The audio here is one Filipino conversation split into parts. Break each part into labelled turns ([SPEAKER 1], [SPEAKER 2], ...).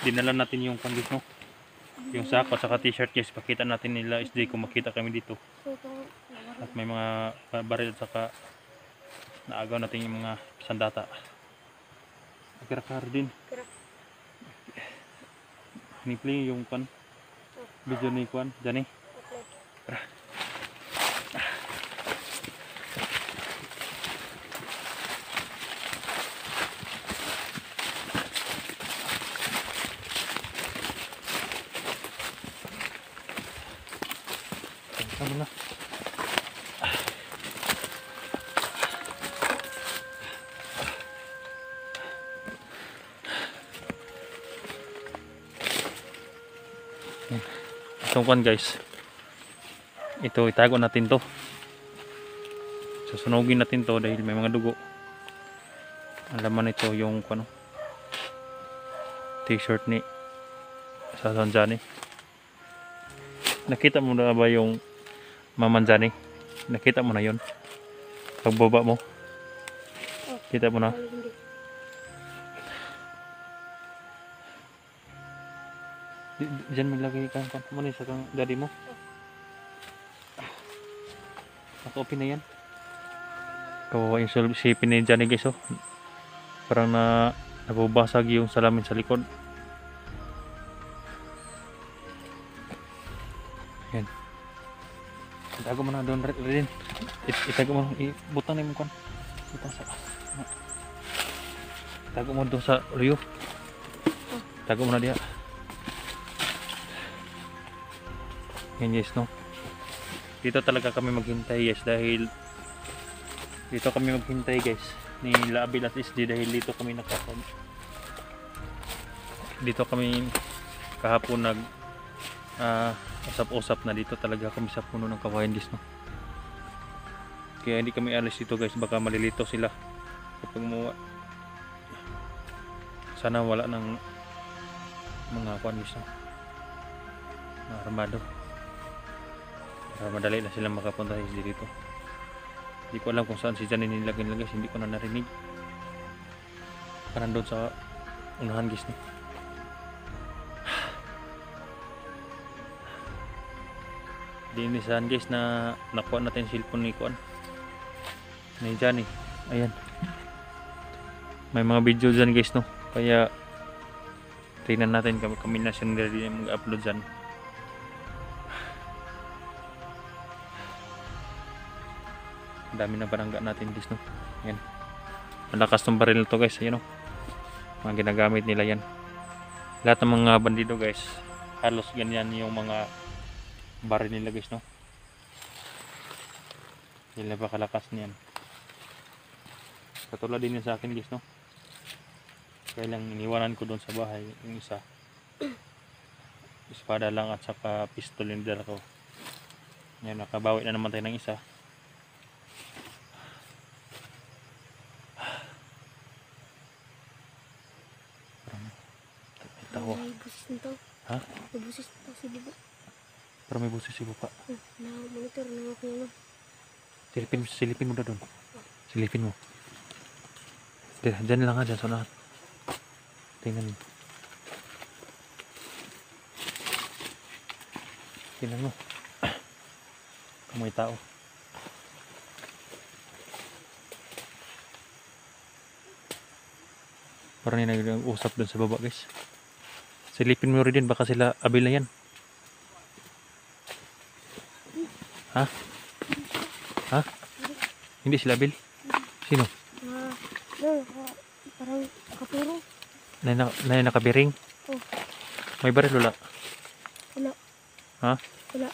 [SPEAKER 1] dinala natin yung guys, no? Yung sako at saka t-shirt guys. Pakita natin nila SD kung makita kami dito. At may mga baril at saka naagaw natin yung mga sandata. Kira-kar din. Ni-play yung kan. Video ni Kwan. Dani. Ano na? Itong kwan guys, ito itago natin to, susunugin natin to dahil may mga dugo. Ang laman nito yung ano, t-shirt ni Sasanjani. Nakita mo na ba yung Mamanjani? Nakita mo na yon pagbaba mo? Kita mo na? Diyan maglagay kang manis sa kang daddy mo. Naka-open na yan. Kawawa yung sipin ni Johnny guys, oh. Parang nabubasag yung salamin sa likod. Yan. Itago mo na doon rin. Itago mo, ibutang na yung kan. Itago mo doon sa Rio. Itago mo na diya. Yan guys, no? Dito talaga kami maghintay guys, dahil dito kami maghintay guys ni Labil at SD, dahil dito kami dito kami kahapon nag usap-usap na dito talaga kami sa puno ng kawayan guys, no? Kaya hindi kami alis dito guys, baka malilito sila kapag sana wala ng mga kawan guys, no? Mga armado para madali na sila makapunta dito. Hindi ko alam kung saan si Janine nilagay guys, hindi ko na narinig. Parang doon sa unahan guys, no? Dinisahan guys na nakuha natin cellphone ni Kuan ni Johnny. Ayan, may mga video dyan guys, no? Kaya tingnan natin kami na siya mag-upload dyan. Ang dami na barangga natin guys, no? Yan, malakas tong baril na to guys. Ayan, no? Mga ginagamit nila yan. Lahat ng mga bandido guys, halos ganyan yung mga baril nila guys, no? Hindi ba kalakas niyan? Katulad din yun sa akin guys, no? Kaya lang iniwanan ko doon sa bahay yung isa. Espada lang at saka pistol yung dala ko. Yan, nakabawi na naman tayo ng isa.
[SPEAKER 2] May busis nito.
[SPEAKER 1] Ha?
[SPEAKER 2] May busis nito si Bibo.
[SPEAKER 1] Pero may busis si Bupa.
[SPEAKER 2] Na-monitor na ako yun.
[SPEAKER 1] Silipin mo na doon. Silipin mo. Diyan lang nga, dyan sa unahan. Tingnan mo. Tingnan mo. Kamoy tao. Parang yung nag-usap doon sa baba guys. Silipin mo rin din, baka sila abil na yan. Ha? Ha? Hindi sila abil? Sino?
[SPEAKER 2] Parang kapiro.
[SPEAKER 1] Na nakabiring?
[SPEAKER 2] Oh.
[SPEAKER 1] May baril wala?
[SPEAKER 2] Wala.
[SPEAKER 1] Ha?
[SPEAKER 2] Wala.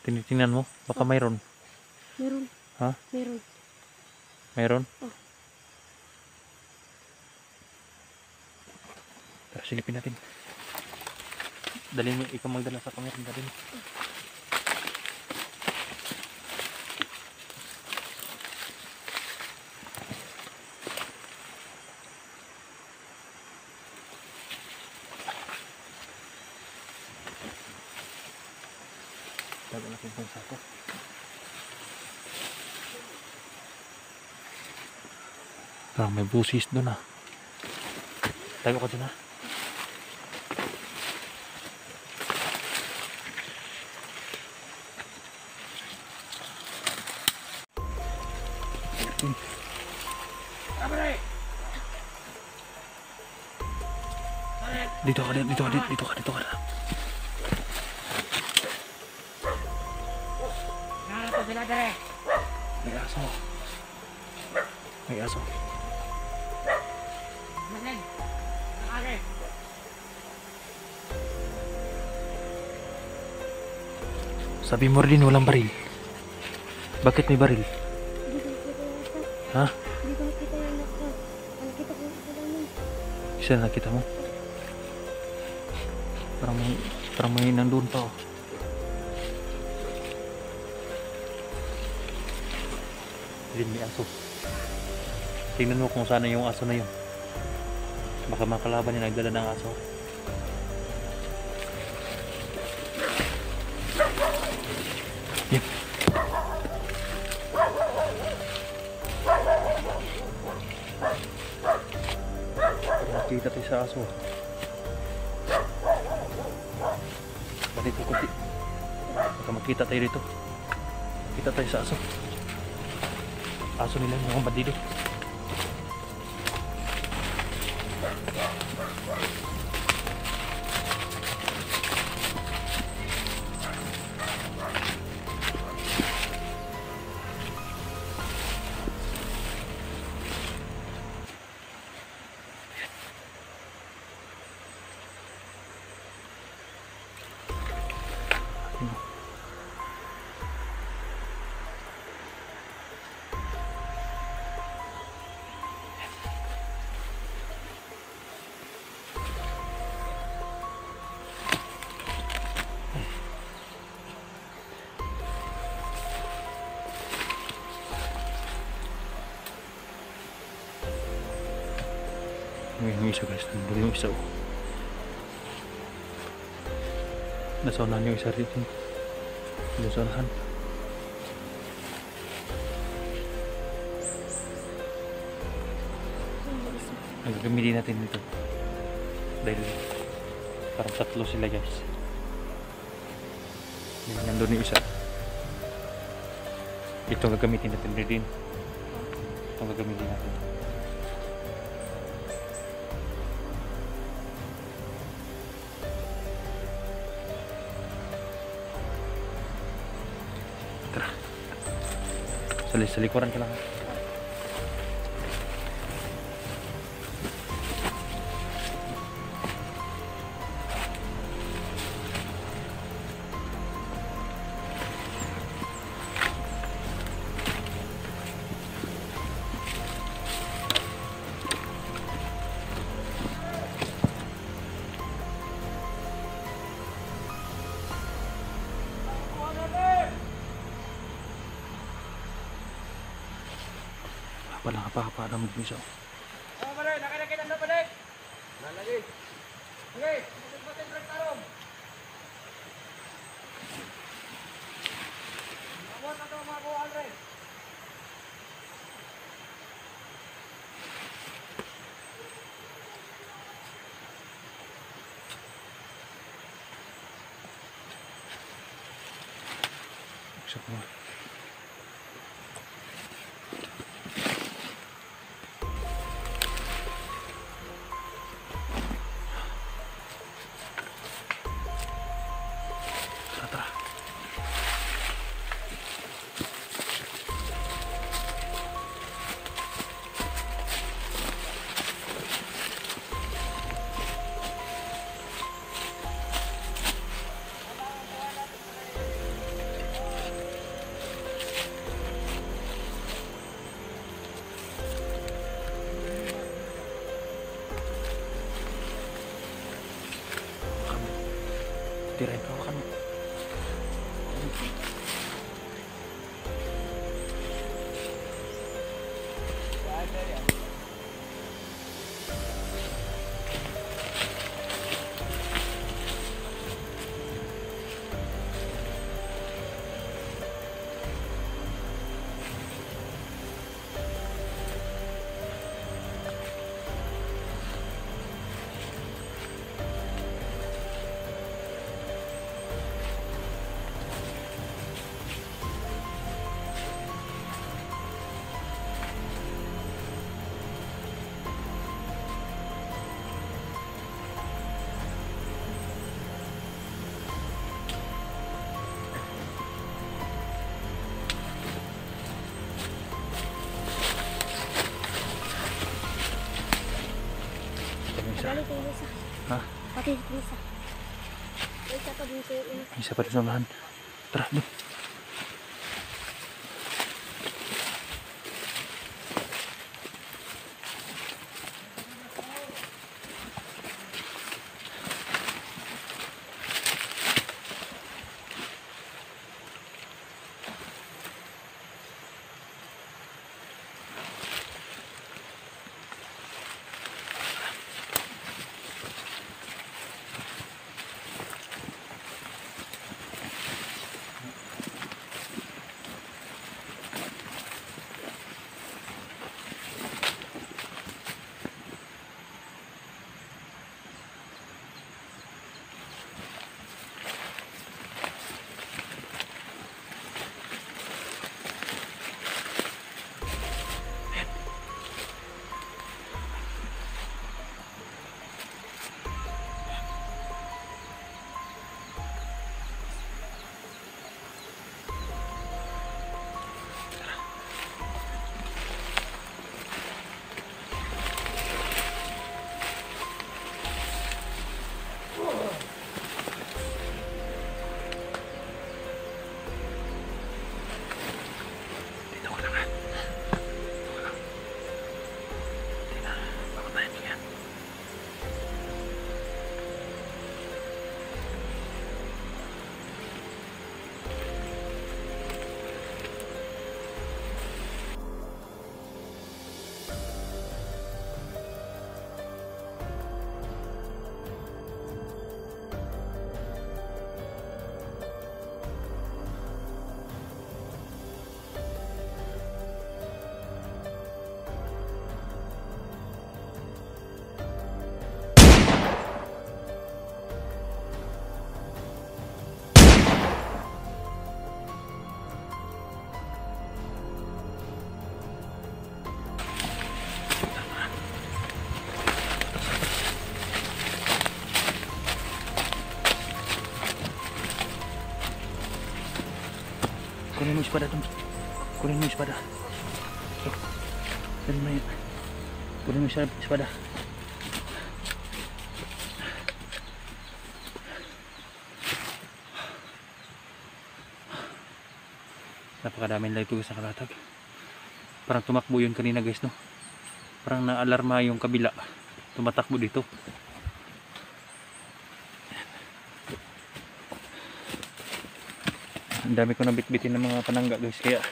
[SPEAKER 1] Tinitingnan mo? Baka mayroon.
[SPEAKER 2] Meron.
[SPEAKER 1] Ha?
[SPEAKER 2] Meron.
[SPEAKER 1] Mayroon?
[SPEAKER 2] Oh.
[SPEAKER 1] Tara, silipin natin. Dalhin mo, ikaw magdala sa camera. Dalhin mo. Tago natin itong sako. Parang may busis doon, ah. Tago ka dyan, ah. natin. Dito ka. May aso. May aso. Sabi mo rin walang baril. Bakit may baril?
[SPEAKER 2] Hindi ko nakita yung isa.
[SPEAKER 1] Ha?
[SPEAKER 2] Hindi ko nakita yung naka. Nakita ko yung isa namin.
[SPEAKER 1] Isa na nakita mo? Parang may nandun pa oh. Din may aso. Tingnan mo kung sana yung aso na yun. Baka makalaban niya nagdala ng aso. Yan. Nakita tayo sa aso. Balik ko kunti. Baka makita tayo dito. Kita tayo sa aso. Aso nila yung bandido. Yung isa guys, nandun yung isa oh. Nasaunahan yung isa rito. Nasaunahan. Gagamitin natin dito. Dahil parang tatlo sila guys. Nandun yung isa. Ito gagamitin natin din. Ito gagamitin natin. Sa likuran ka lang. Wala apa-apa na mag-misaw.
[SPEAKER 3] Balik, nakakita na balik. Lalagi. Okay, matin tarong. Awat ato mga buwan rin.
[SPEAKER 1] Sakto na. Tirahin ko kan. Isa.
[SPEAKER 2] Balik kayo isa.
[SPEAKER 1] Ha?
[SPEAKER 2] Pati isa. Isa pa din kayo ina.
[SPEAKER 1] Isa pa rin sa unahan. Tara, doon. Kunin mo yung espada doon. Kunin mo yung espada. So, kunin mo yun. Kunin mo yung espada. Napakadaming light guys sa kalatag. Parang tumakbo yun kanina guys, no? Parang naalarma yung kabila. Tumatakbo dito. Ang dami ko nabitbitin ng mga panangga guys, kaya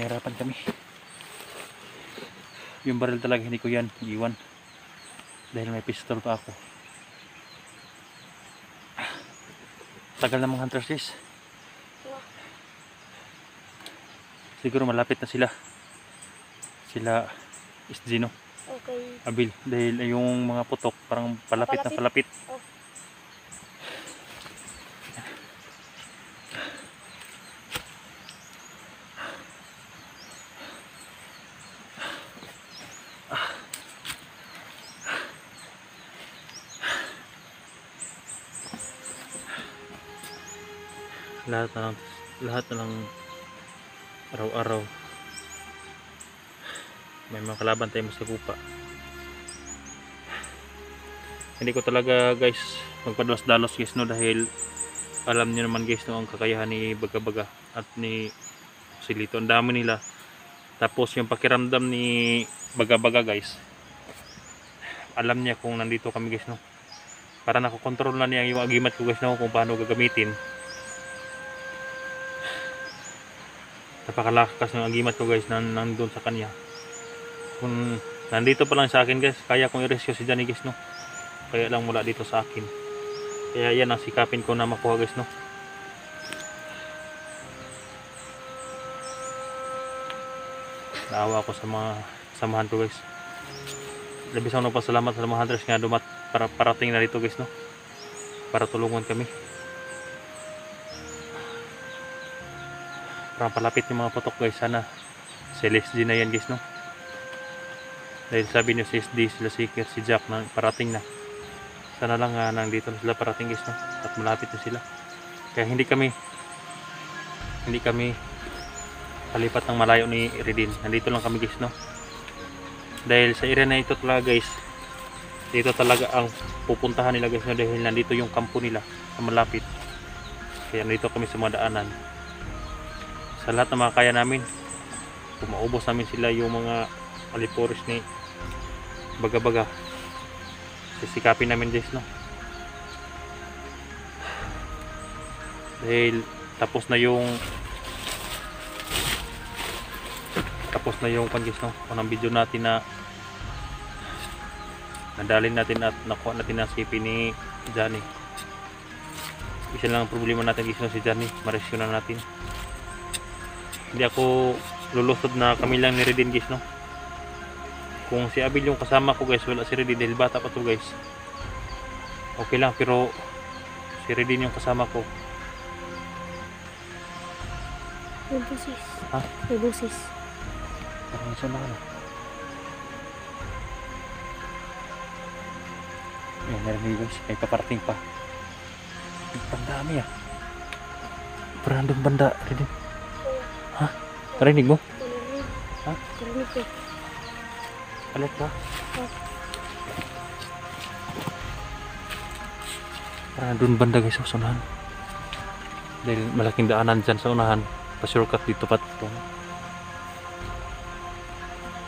[SPEAKER 1] nahirapan kami. Yung baril talaga hindi ko yan iwan dahil may pistol pa ako. Tagal na mga hunters guys. Siguro malapit na sila Isdino,
[SPEAKER 2] Okay.
[SPEAKER 1] Abil, dahil yung mga putok parang palapit na palapit.
[SPEAKER 2] Oh.
[SPEAKER 1] lahat na lang araw-araw may mga kalaban tayo sa gupa. Hindi ko talaga guys magpadalos-dalos guys, no, dahil alam niyo naman guys, no, ang kakayahan ni Baga-Baga at ni Silito, ang dami nila. Tapos yung pakiramdam ni Baga-Baga guys, alam niya kung nandito kami guys, no, para nakokontrol na niya yung agimat ko guys, no, kung paano gagamitin. Napakalakas ng agimat ko guys nandun sa kanya. Kung nandito pa lang sa akin guys, kaya kong i-rescue si Johnny guys, no, kaya lang mula dito sa akin. Kaya yan ang sikapin ko na makuha guys, no. Naawa ko sa mga samahan ko guys. Labis ako nagpasalamat sa mga hunters nga parating na dito guys, no, para tulungan kami. Parang palapit yung mga putok guys. Sana si LSG na yan guys, no, dahil sabi niyo si SD, sila Seeker, si Jack na parating na. Sana lang nandito na sila parating guys, no, at malapit na sila. Kaya hindi kami palipat ng malayo ni Redin. Nandito lang kami guys, no, dahil sa area na ito talaga guys, dito talaga ang pupuntahan nila guys, no, dahil nandito yung kampo nila sa malapit. Kaya nandito kami sa mga daanan. Sa lahat ng mga kaya namin, kung maubos namin sila yung mga aliporis ni baga-baga, sisikapin namin guys, no. Dahil tapos na yung guys, no, unang video natin na nadalin natin at nakuha natin ang sipi ni Johnny. Isa lang ang problema natin guys, no, si Johnny, marescue na natin. Hindi ako lulusod na kami lang ni Redin guys, no. Kung si Abil yung kasama ko guys, wala si Redin dahil bata pa to guys, okay lang, pero si Redin yung kasama ko.
[SPEAKER 2] May busis.
[SPEAKER 1] Ha?
[SPEAKER 2] May busis.
[SPEAKER 1] Parang isa na ano. Ayan, narinig guys, may paparating pa. Ang dami ah. Parang doon banda, Redin. Ha? Narinig mo?
[SPEAKER 2] Narinig.
[SPEAKER 1] Ha?
[SPEAKER 2] Narinig ko.
[SPEAKER 1] Alit ba? Parang doon banda guys, sa unahan. Dahil malaking daanan dyan sa unahan. Pa-shortcut dito pa ito.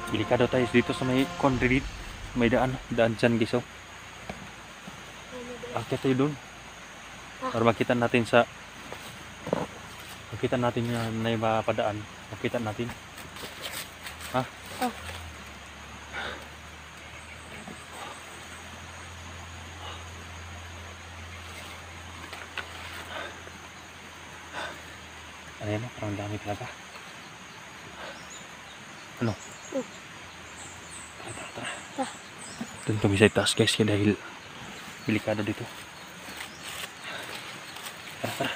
[SPEAKER 1] Delikado tayo dito sa may concrete. May daan dyan guys, oh. Akit tayo doon. Para makita natin yan na yung mapadaan. Makita natin. Ha?
[SPEAKER 2] Oh.
[SPEAKER 1] Ano yan? Parang dami talaga. Ano? Tara. Doon kami sa itaas guys, dahil delikado dito. Tara.